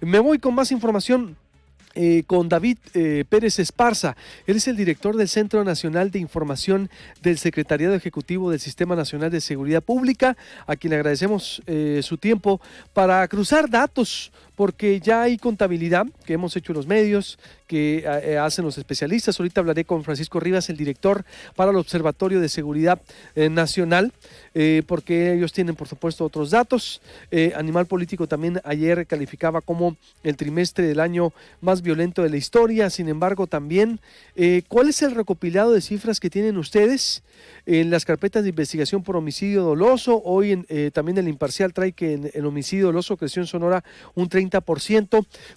Me voy con más información. Con David Pérez Esparza. Él es el director del Centro Nacional de Información del Secretariado Ejecutivo del Sistema Nacional de Seguridad Pública, a quien le agradecemos su tiempo para cruzar datos, porque ya hay contabilidad que hemos hecho los medios, que hacen los especialistas. Ahorita hablaré con Francisco Rivas, el director para el Observatorio de Seguridad Nacional, porque ellos tienen, por supuesto, otros datos. Animal Político también ayer calificaba como el trimestre del año más violento de la historia. Sin embargo, también, ¿cuál es el recopilado de cifras que tienen ustedes en las carpetas de investigación por homicidio doloso? Hoy también el Imparcial trae que en el homicidio doloso creció en Sonora un 30%.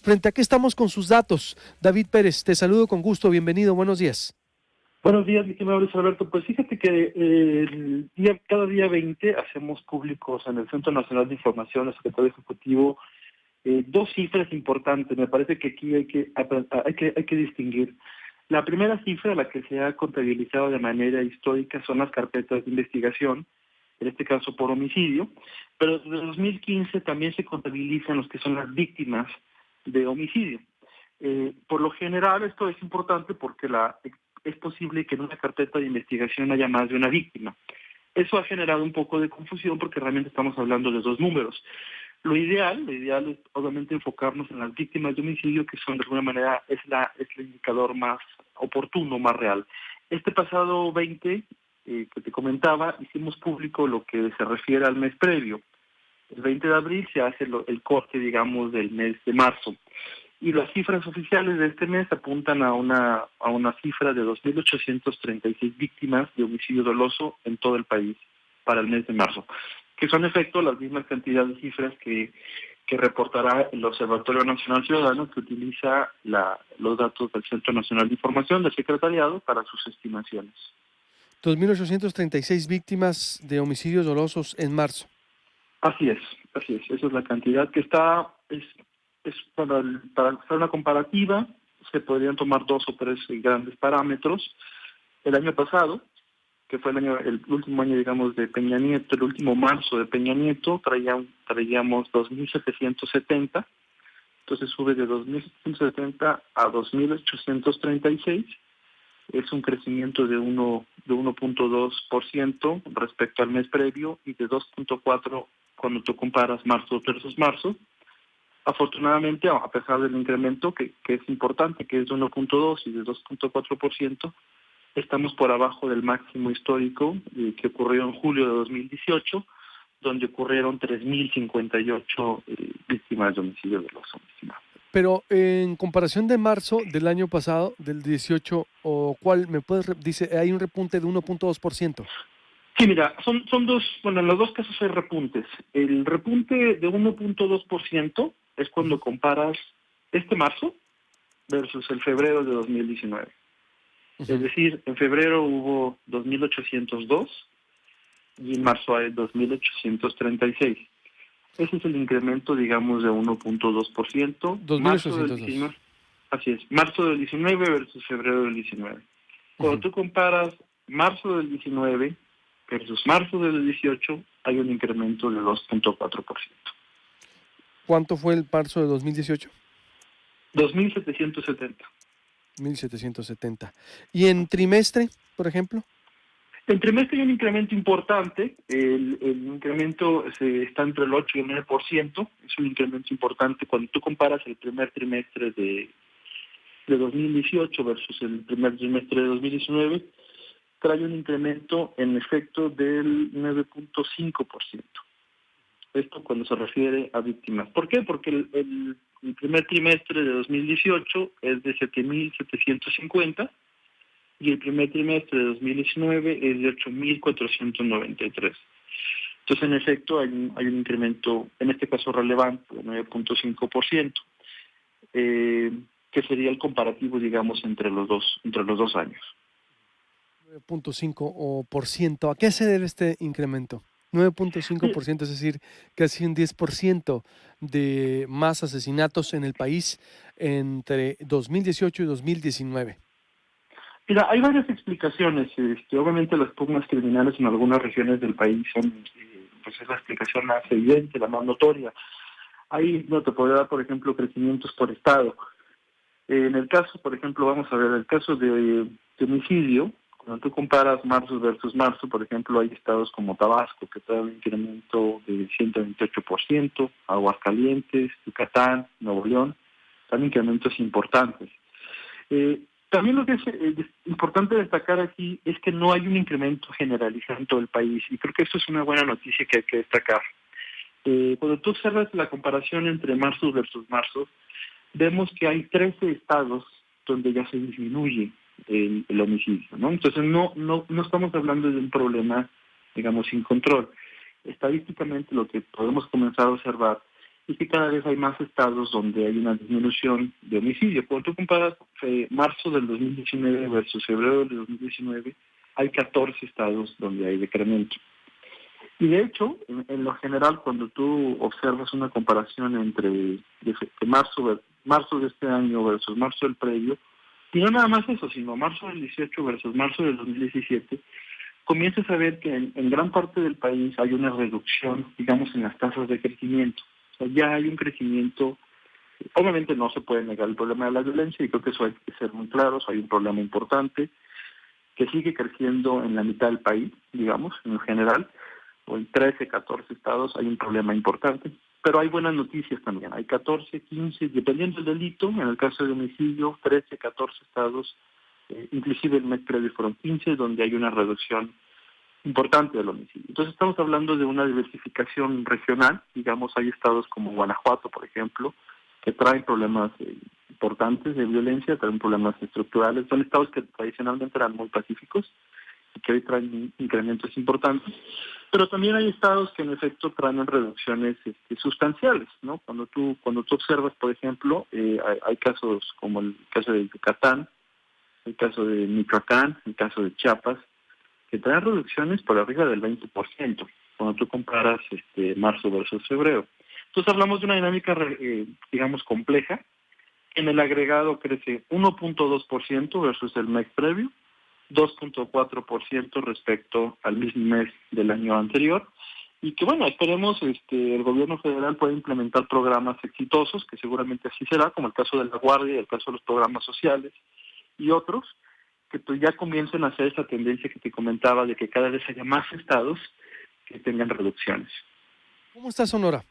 ¿Frente a qué estamos con sus datos? David Pérez, te saludo con gusto, bienvenido, buenos días. Buenos días, mi estimado Luis Alberto. Pues fíjate que cada día 20 hacemos públicos en el Centro Nacional de Información, el Secretario Ejecutivo, dos cifras importantes. Me parece que aquí hay que distinguir. La primera cifra, la que se ha contabilizado de manera histórica, son las carpetas de investigación, en este caso por homicidio, pero desde 2015 también se contabilizan los que son las víctimas de homicidio. Por lo general esto es importante porque es posible que en una carpeta de investigación haya más de una víctima. Eso ha generado un poco de confusión porque realmente estamos hablando de dos números. Lo ideal es obviamente enfocarnos en las víctimas de homicidio, que son de alguna manera es el indicador más oportuno, más real. Este pasado 20, que te comentaba, hicimos público lo que se refiere al mes previo. El 20 de abril se hace el corte, digamos, del mes de marzo. Y las cifras oficiales de este mes apuntan a una cifra de 2.836 víctimas de homicidio doloso en todo el país para el mes de marzo, que son en efecto las mismas cantidades de cifras que reportará el Observatorio Nacional Ciudadano, que utiliza los datos del Centro Nacional de Información del Secretariado para sus estimaciones. 2.836 víctimas de homicidios dolosos en marzo. Así es. Esa es la cantidad que está. Para hacer una comparativa, se podrían tomar dos o tres grandes parámetros. El año pasado, que fue el último año, digamos, de Peña Nieto, el último marzo de Peña Nieto, traíamos 2.770, entonces sube de 2.770 a 2.836, es un crecimiento de 1.2% respecto al mes previo y de 2.4% cuando tú comparas marzo versus marzo. Afortunadamente, a pesar del incremento que es importante, que es de 1.2 y de 2.4%, estamos por abajo del máximo histórico que ocurrió en julio de 2018, donde ocurrieron 3.058 víctimas de homicidio doloso. Pero en comparación de marzo del año pasado, del 18, o cuál me puedes dice, hay un repunte de 1.2%. Sí, mira, son dos, bueno, en los dos casos hay repuntes. El repunte de 1.2% es cuando comparas este marzo versus el febrero de 2019. Es decir, en febrero hubo 2.802 y en marzo hay 2.836. Ese es el incremento, digamos, de 1.2%. 2.802. Así es, marzo del 19 versus febrero del 19. Cuando tú comparas marzo del 19 versus marzo del 18, hay un incremento de 2.4%. ¿Cuánto fue el marzo de 2018? 2.770. 1.770. ¿Y en trimestre, por ejemplo? En trimestre hay un incremento importante. El incremento está entre el 8 y el 9%. Es un incremento importante cuando tú comparas el primer trimestre de 2018 versus el primer trimestre de 2019. Trae un incremento en efecto del 9.5%. Esto cuando se refiere a víctimas. ¿Por qué? Porque el primer trimestre de 2018 es de 7.750 y el primer trimestre de 2019 es de 8.493. Entonces, en efecto, hay un incremento, en este caso relevante, de 9.5%, que sería el comparativo, digamos, entre los dos años. 9.5%. ¿A qué se debe este incremento? 9.5%, es decir, casi un 10% de más asesinatos en el país entre 2018 y 2019. Mira, hay varias explicaciones. Obviamente las pugnas criminales en algunas regiones del país son, pues es la explicación más evidente, la más notoria. Ahí no te podría dar, por ejemplo, crecimientos por estado. En el caso, por ejemplo, vamos a ver el caso de homicidio. Cuando tú comparas marzo versus marzo, por ejemplo, hay estados como Tabasco que trae un incremento de 128%, Aguascalientes, Yucatán, Nuevo León, están incrementos importantes. También lo que es importante destacar aquí es que no hay un incremento generalizado en todo el país, y creo que esto es una buena noticia que hay que destacar. Cuando tú observas la comparación entre marzo versus marzo, vemos que hay 13 estados donde ya se disminuye el homicidio, ¿no? Entonces no estamos hablando de un problema, digamos, sin control. Estadísticamente lo que podemos comenzar a observar es que cada vez hay más estados donde hay una disminución de homicidio. Cuando tú comparas marzo del 2019 versus febrero del 2019, hay 14 estados donde hay decremento. Y de hecho, en lo general, cuando tú observas una comparación entre de marzo de este año versus marzo del previo, y no nada más eso, sino marzo del 18 versus marzo del 2017, comienzas a ver que en gran parte del país hay una reducción, digamos, en las tasas de crecimiento. O sea, ya hay un crecimiento. Obviamente no se puede negar el problema de la violencia, y creo que eso hay que ser muy claros. Hay un problema importante que sigue creciendo en la mitad del país, digamos, en general, o en 13, 14 estados hay un problema importante, pero hay buenas noticias también. Hay 14, 15, dependiendo del delito, en el caso de homicidio, 13, 14 estados, inclusive el mes previo fueron 15, donde hay una reducción importante del homicidio. Entonces estamos hablando de una diversificación regional. Digamos, hay estados como Guanajuato, por ejemplo, que traen problemas importantes de violencia, traen problemas estructurales. Son estados que tradicionalmente eran muy pacíficos y que hoy traen incrementos importantes, pero también hay estados que en efecto traen reducciones sustanciales, ¿no? Cuando tú observas, por ejemplo, hay casos como el caso de Yucatán, el caso de Michoacán, el caso de Chiapas, que traen reducciones por arriba del 20%, cuando tú comparas marzo versus febrero. Entonces hablamos de una dinámica, digamos, compleja. En el agregado crece 1.2% versus el mes previo, 2.4% respecto al mismo mes del año anterior, y que bueno, esperemos el gobierno federal pueda implementar programas exitosos, que seguramente así será, como el caso de la Guardia, el caso de los programas sociales y otros, que pues ya comiencen a hacer esa tendencia que te comentaba de que cada vez haya más estados que tengan reducciones. ¿Cómo está Sonora,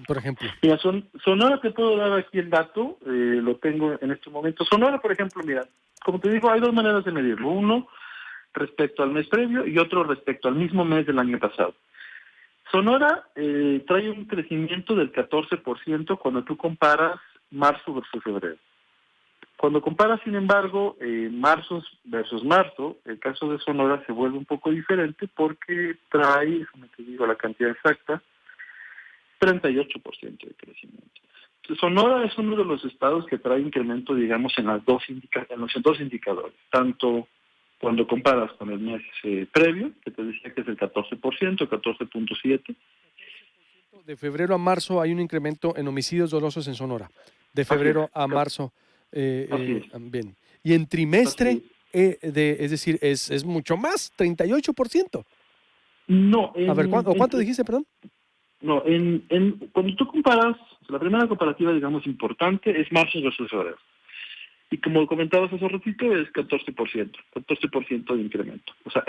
por ejemplo? Mira, Sonora, te puedo dar aquí el dato, lo tengo en este momento. Sonora, por ejemplo, mira, como te digo, hay dos maneras de medirlo. Uno respecto al mes previo y otro respecto al mismo mes del año pasado. Sonora trae un crecimiento del 14% cuando tú comparas marzo versus febrero. Cuando comparas, sin embargo, marzo versus marzo, el caso de Sonora se vuelve un poco diferente porque trae, como te digo la cantidad exacta, 38% de crecimiento. Sonora es uno de los estados que trae incremento, digamos, en los dos indicadores, tanto cuando comparas con el mes previo, que te decía que es el 14%, 14.7%. De febrero a marzo hay un incremento en homicidios dolosos en Sonora. De febrero a marzo, bien. Y en trimestre, es decir, es mucho más, 38%. No, a ver, ¿cuánto dijiste, perdón? No, cuando tú comparas, la primera comparativa, digamos, importante es marzo versus febrero. Y como comentabas hace ratito, es 14% de incremento. O sea,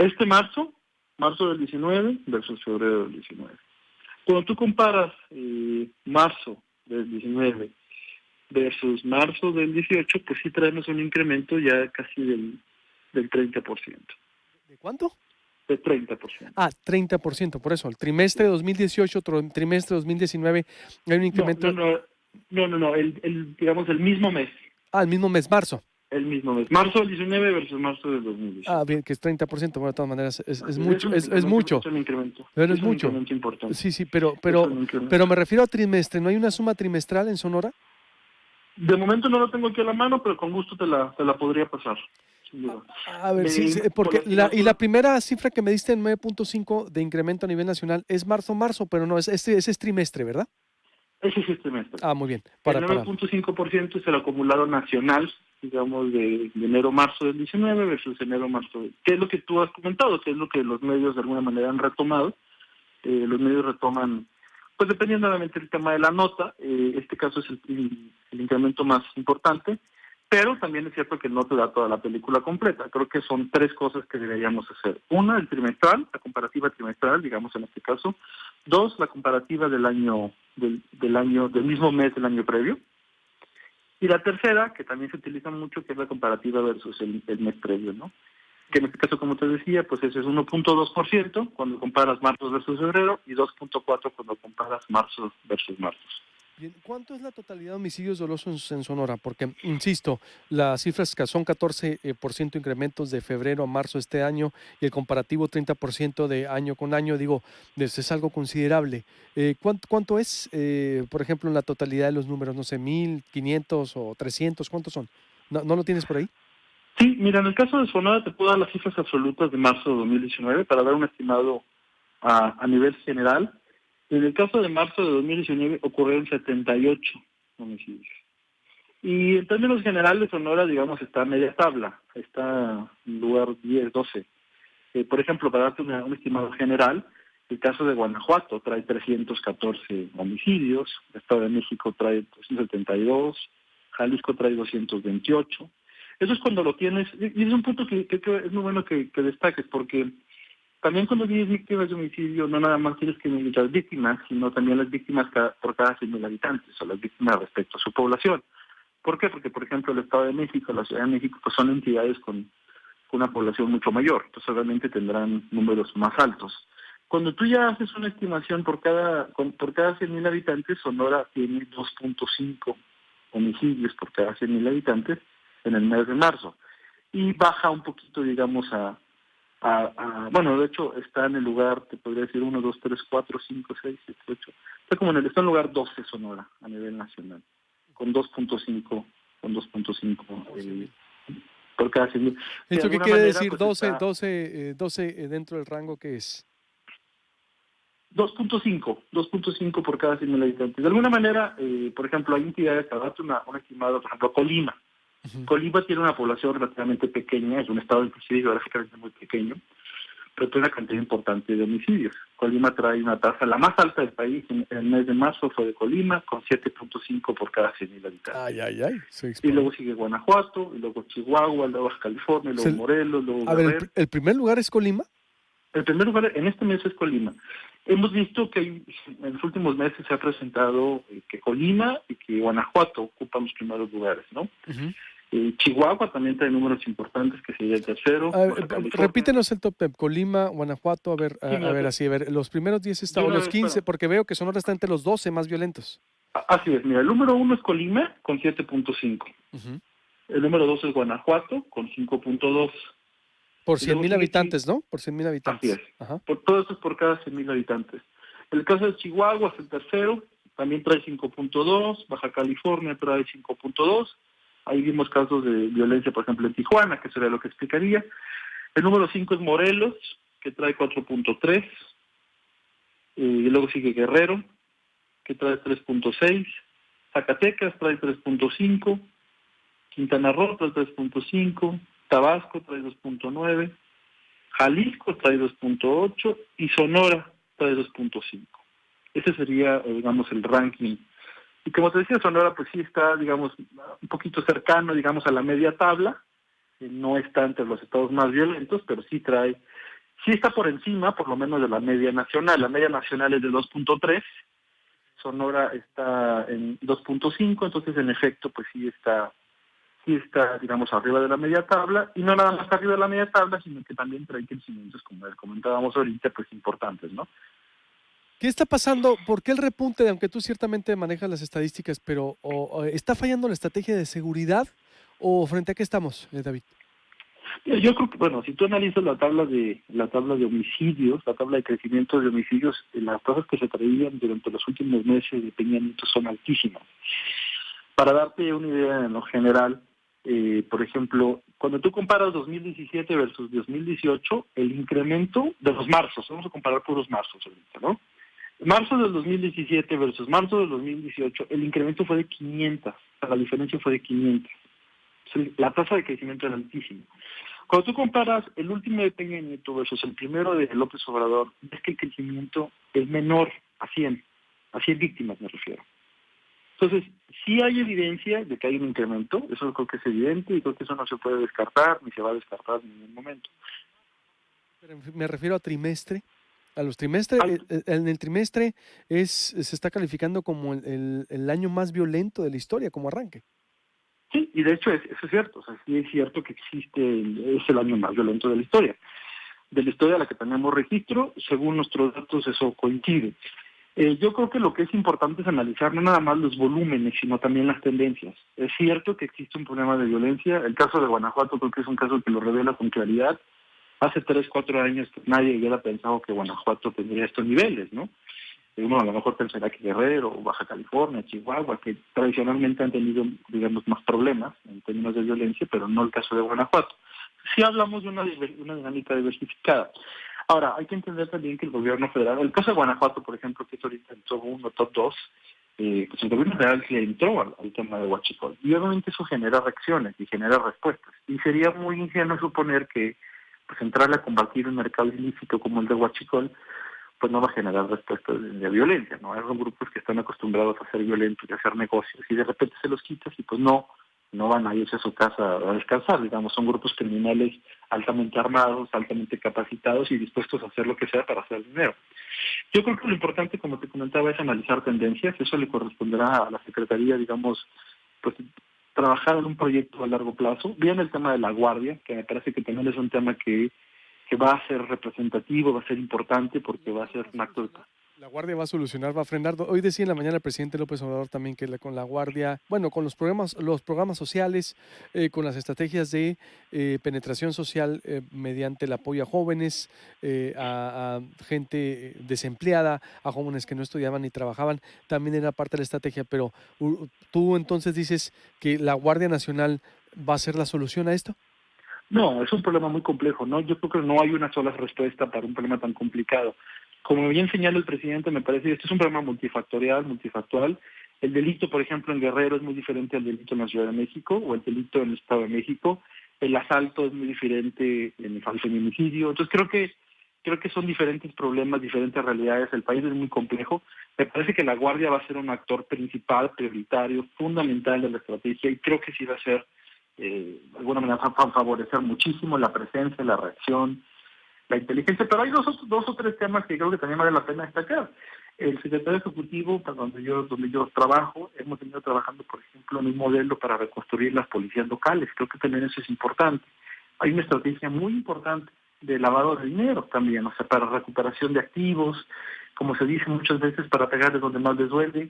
marzo del 19 versus febrero del 19. Cuando tú comparas marzo del 19 versus marzo del 18, pues sí traemos un incremento ya casi del 30%. ¿De cuánto? De 30%. Ah, 30%, por eso. El trimestre 2018, trimestre 2019, hay un incremento. No, digamos, el mismo mes. Ah, el mismo mes, marzo. El mismo mes. Marzo del 19 versus marzo del 2018. Ah, bien, que es 30%, bueno, de todas maneras, es mucho. Es mucho. Es un incremento. Pero es un mucho. Incremento importante. Sí, pero me refiero a trimestre. ¿No hay una suma trimestral en Sonora? De momento no lo tengo aquí a la mano, pero con gusto te la podría pasar. A ver, sí, porque la primera cifra que me diste en 9.5 de incremento a nivel nacional es marzo, pero no, ese es trimestre, ¿verdad? Ese es el trimestre. Ah, muy bien. El 9.5% es el acumulado nacional, digamos, de enero-marzo del 19 versus enero-marzo. ¿Qué es lo que tú has comentado? ¿Qué es lo que los medios de alguna manera han retomado? Los medios retoman Pues dependiendo obviamente del tema de la nota, este caso es el incremento más importante, pero también es cierto que no te da toda la película completa. Creo que son tres cosas que deberíamos hacer. Una, el trimestral, la comparativa trimestral, digamos en este caso. Dos, la comparativa del mismo mes del año previo. Y la tercera, que también se utiliza mucho, que es la comparativa versus el mes previo, ¿no? Que en este caso, como te decía, pues ese es 1.2% cuando comparas marzo versus febrero y 2.4% cuando comparas marzo versus marzo. Bien, ¿cuánto es la totalidad de homicidios dolosos en Sonora? Porque, insisto, las cifras que son 14% incrementos de febrero a marzo este año y el comparativo 30% de año con año, digo, es algo considerable. ¿Cuánto es, por ejemplo, en la totalidad de los números? No sé, 1,500 o 300, ¿cuántos son? ¿No lo tienes por ahí? Sí, mira, en el caso de Sonora te puedo dar las cifras absolutas de marzo de 2019 para dar un estimado a nivel general. En el caso de marzo de 2019 ocurrieron 78 homicidios. Y en términos generales, Sonora, digamos, está a media tabla, está en lugar 10, 12. Por ejemplo, para darte un estimado general, el caso de Guanajuato trae 314 homicidios, el Estado de México trae 272, Jalisco trae 228. Eso es cuando lo tienes, y es un punto que es muy bueno que destaques, porque también cuando tienes víctimas de homicidio, no nada más tienes que medir las víctimas, sino también las víctimas por cada 100,000 habitantes, o las víctimas respecto a su población. ¿Por qué? Porque, por ejemplo, el Estado de México, la Ciudad de México, pues son entidades con una población mucho mayor, entonces obviamente tendrán números más altos. Cuando tú ya haces una estimación por cada 100,000 habitantes, Sonora tiene 2.5 homicidios por cada 100,000 habitantes en el mes de marzo. Y baja un poquito, digamos, bueno, de hecho está en el lugar, te podría decir 1, 2, 3, 4, 5, 6, 7, 8. Está en el lugar 12 Sonora a nivel nacional, con 2.5, Por 100,000. por cada 100,000. De ¿Esto qué alguna quiere manera, decir? pues 12, está 12, 12 dentro del rango que es. 2.5 por cada 100,000 habitantes. De alguna manera, por ejemplo, hay entidades, para darte un estimado, por ejemplo, Colima. Ujú. Colima tiene una población relativamente pequeña, es un estado inclusive geográficamente muy pequeño, pero tiene una cantidad importante de homicidios. Colima trae una tasa, la más alta del país en el mes de marzo fue de Colima, con 7.5 por cada 100,000 habitantes. Ay, ay, ay, se Y disparó. luego sigue Guanajuato, y luego Chihuahua, luego Baja California, y luego Se- Morelos, luego a ver, Guerrero. el primer lugar es Colima. El primer lugar en este mes es Colima. Hemos visto que en los últimos meses se ha presentado que Colima y que Guanajuato ocupan los primeros lugares, ¿no? Ujú. Chihuahua también trae números importantes, que sería el tercero, Baja California. Repítenos el top 10. Colima, Guanajuato, a ver, Sí, a mira, ver, así, a ver, los primeros 10 de o una los vez, 15, bueno, porque veo que Sonora está entre los 12 más violentos. así es, mira, el número 1 es Colima con 7.5. Ujú. El número 2 es Guanajuato con 5.2. Por Y cien luego mil sigue habitantes, ¿no? Por 100,000 así es. habitantes. Ajá. Todo esto es por cada 100,000 habitantes. El caso de Chihuahua es el tercero, también trae 5.2, Baja California trae 5.2. Ahí vimos casos de violencia, por ejemplo, en Tijuana, que sería lo que explicaría. El número 5 es Morelos, que trae 4.3. Y luego sigue Guerrero, que trae 3.6. Zacatecas trae 3.5. Quintana Roo trae 3.5. Tabasco trae 2.9. Jalisco trae 2.8 y Sonora trae 2.5. Ese sería, digamos, el ranking. Y como te decía, Sonora pues sí está, digamos, un poquito cercano, digamos, a la media tabla. No está entre los estados más violentos, pero sí está por encima, por lo menos, de la media nacional. La media nacional es de 2.3, Sonora está en 2.5, entonces en efecto pues sí está, digamos, arriba de la media tabla, y no nada más arriba de la media tabla, sino que también trae crecimientos, como comentábamos ahorita, pues importantes, ¿no? ¿Qué está pasando? ¿Por qué el repunte, aunque tú ciertamente manejas las estadísticas, pero está fallando la estrategia de seguridad o frente a qué estamos, David? Yo creo que, bueno, si tú analizas la tabla de homicidios, la tabla de crecimiento de homicidios, las tasas que se traían durante los últimos meses de Peña Nieto son altísimas. Para darte una idea en lo general, por ejemplo, cuando tú comparas 2017 versus 2018, el incremento de los marzos, vamos a comparar puros marzos ahorita, ¿no? Marzo del 2017 versus marzo del 2018, el incremento fue de 500, o sea, la diferencia fue de 500. O sea, la tasa de crecimiento era altísima. Cuando tú comparas el último de Peña Nieto versus el primero de López Obrador, ves que el crecimiento es menor a 100. a 100 víctimas me refiero. Entonces, sí hay evidencia de que hay un incremento, eso creo que es evidente y creo que eso no se puede descartar ni se va a descartar en ningún momento. Pero me refiero a trimestre. A los trimestres, en el trimestre se está calificando como el año más violento de la historia, como arranque. Sí, y de hecho eso es cierto, o sea, sí es cierto que es el año más violento de la historia a la que tenemos registro, según nuestros datos eso coincide. Yo creo que lo que es importante es analizar no nada más los volúmenes, sino también las tendencias. Es cierto que existe un problema de violencia, el caso de Guanajuato creo que es un caso que lo revela con claridad. Hace 3, 4 años pues, nadie hubiera pensado que Guanajuato tendría estos niveles, ¿no? Uno a lo mejor pensaría que Guerrero, Baja California, Chihuahua, que tradicionalmente han tenido, digamos, más problemas en términos de violencia, pero no el caso de Guanajuato. Sí hablamos de una dinámica diversificada. Ahora, hay que entender también que el gobierno federal, el caso de Guanajuato, por ejemplo, que es ahorita el top 1, top 2, pues el gobierno federal sí entró al tema de Huachicol. Y obviamente eso genera reacciones y genera respuestas. Y sería muy ingenuo suponer que pues entrarle a combatir un mercado ilícito como el de Huachicol, pues no va a generar respuestas de violencia, ¿no? Hay grupos que están acostumbrados a ser violentos y a hacer negocios y de repente se los quitas y pues no van a irse a su casa a descansar, digamos, son grupos criminales altamente armados, altamente capacitados y dispuestos a hacer lo que sea para hacer dinero. Yo creo que lo importante, como te comentaba, es analizar tendencias, eso le corresponderá a la Secretaría, digamos, pues trabajar en un proyecto a largo plazo. Bien el tema de la guardia, que me parece que también es un tema que va a ser representativo, va a ser importante porque va a ser un acto de... La Guardia va a solucionar, va a frenar. Hoy decía en la mañana el presidente López Obrador también que con la Guardia, bueno, con los programas sociales, con las estrategias de penetración social mediante el apoyo a jóvenes, a gente desempleada, a jóvenes que no estudiaban ni trabajaban, también era parte de la estrategia. Pero tú entonces dices que la Guardia Nacional va a ser la solución a esto. No, es un problema muy complejo, ¿no? Yo creo que no hay una sola respuesta para un problema tan complicado. Como bien señala el presidente, me parece que esto es un problema multifactual. El delito, por ejemplo, en Guerrero es muy diferente al delito en la Ciudad de México o el delito en el Estado de México. El asalto es muy diferente en el feminicidio. Entonces creo que son diferentes problemas, diferentes realidades. El país es muy complejo. Me parece que la Guardia va a ser un actor principal, prioritario, fundamental de la estrategia y creo que sí va a ser de alguna manera favorecer muchísimo la presencia, la reacción, la inteligencia, pero hay dos o tres temas que creo que también vale la pena destacar. El secretario ejecutivo, donde yo trabajo, hemos venido trabajando, por ejemplo, en un modelo para reconstruir las policías locales. Creo que también eso es importante. Hay una estrategia muy importante de lavado de dinero también, o sea, para recuperación de activos, como se dice muchas veces, para pegarles donde más les duele.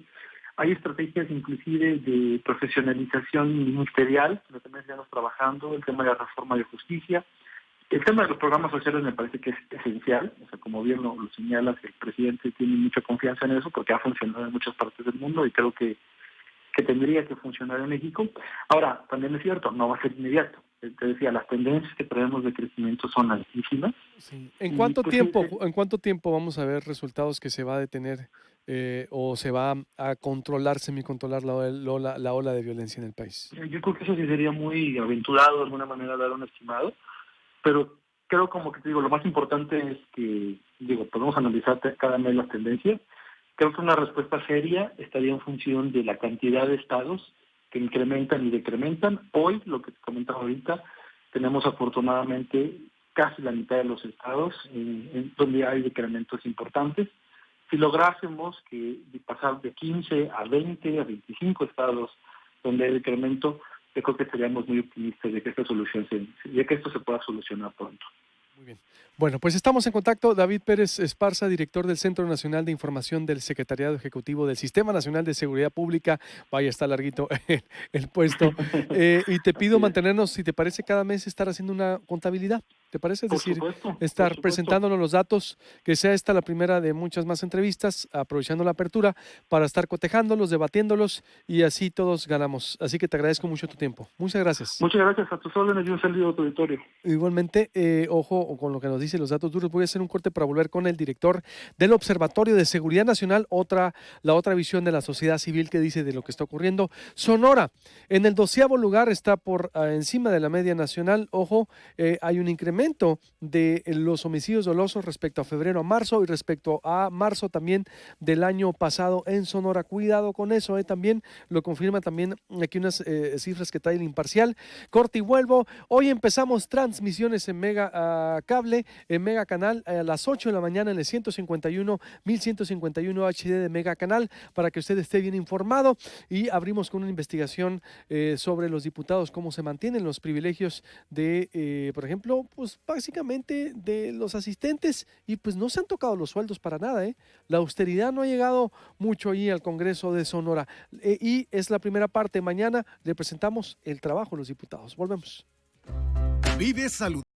Hay estrategias inclusive de profesionalización ministerial, que también estamos trabajando, el tema de la reforma de justicia. El tema de los programas sociales me parece que es esencial, o sea, como bien lo señalas, el presidente tiene mucha confianza en eso porque ha funcionado en muchas partes del mundo y creo que tendría que funcionar en México. Ahora, también es cierto, no va a ser inmediato. Te decía, las tendencias que tenemos de crecimiento son altísimas. Sí. ¿En cuánto tiempo vamos a ver resultados que se va a detener o se va a controlar, semicontrolar la ola de violencia en el país? Yo creo que eso sí sería muy aventurado de alguna manera dar un estimado, pero creo, como que te digo, lo más importante es que, podemos analizar cada mes las tendencias. Creo que una respuesta seria estaría en función de la cantidad de estados que incrementan y decrementan. Hoy, lo que te comentaba ahorita, tenemos afortunadamente casi la mitad de los estados donde hay decrementos importantes. Si lográsemos pasar de 15 a 20, a 25 estados donde hay decremento, yo creo que estaríamos muy optimistas de que esto se pueda solucionar pronto. Muy bien. Bueno, pues estamos en contacto. David Pérez Esparza, director del Centro Nacional de Información del Secretariado Ejecutivo del Sistema Nacional de Seguridad Pública. Vaya, está larguito el puesto. Y te pido mantenernos, si te parece, cada mes estar haciendo una contabilidad. ¿Te parece? Es decir, estar presentándonos los datos, que sea esta la primera de muchas más entrevistas, aprovechando la apertura para estar cotejándolos, debatiéndolos y así todos ganamos. Así que te agradezco mucho tu tiempo. Muchas gracias. Muchas gracias, a tus órdenes y un saludo a tu auditorio. Igualmente, ojo con lo que nos dice los datos duros. Voy a hacer un corte para volver con el director del Observatorio de Seguridad Nacional, la otra visión de la sociedad civil que dice de lo que está ocurriendo. Sonora, en el 12º lugar, está por encima de la media nacional. Ojo, hay un incremento aumento de los homicidios dolosos respecto a febrero a marzo y respecto a marzo también del año pasado en Sonora. Cuidado con eso, también lo confirma también aquí unas cifras que trae el Imparcial. Corte y vuelvo. Hoy empezamos transmisiones en Mega Cable, en Mega Canal, a las 8 de la mañana en el 151, 1151 HD de Mega Canal, para que usted esté bien informado. Y abrimos con una investigación sobre los diputados, cómo se mantienen los privilegios de, por ejemplo, pues básicamente de los asistentes, y pues no se han tocado los sueldos para nada. La austeridad no ha llegado mucho ahí al Congreso de Sonora. Y es la primera parte. Mañana le presentamos el trabajo de los diputados. Volvemos. Vive salud.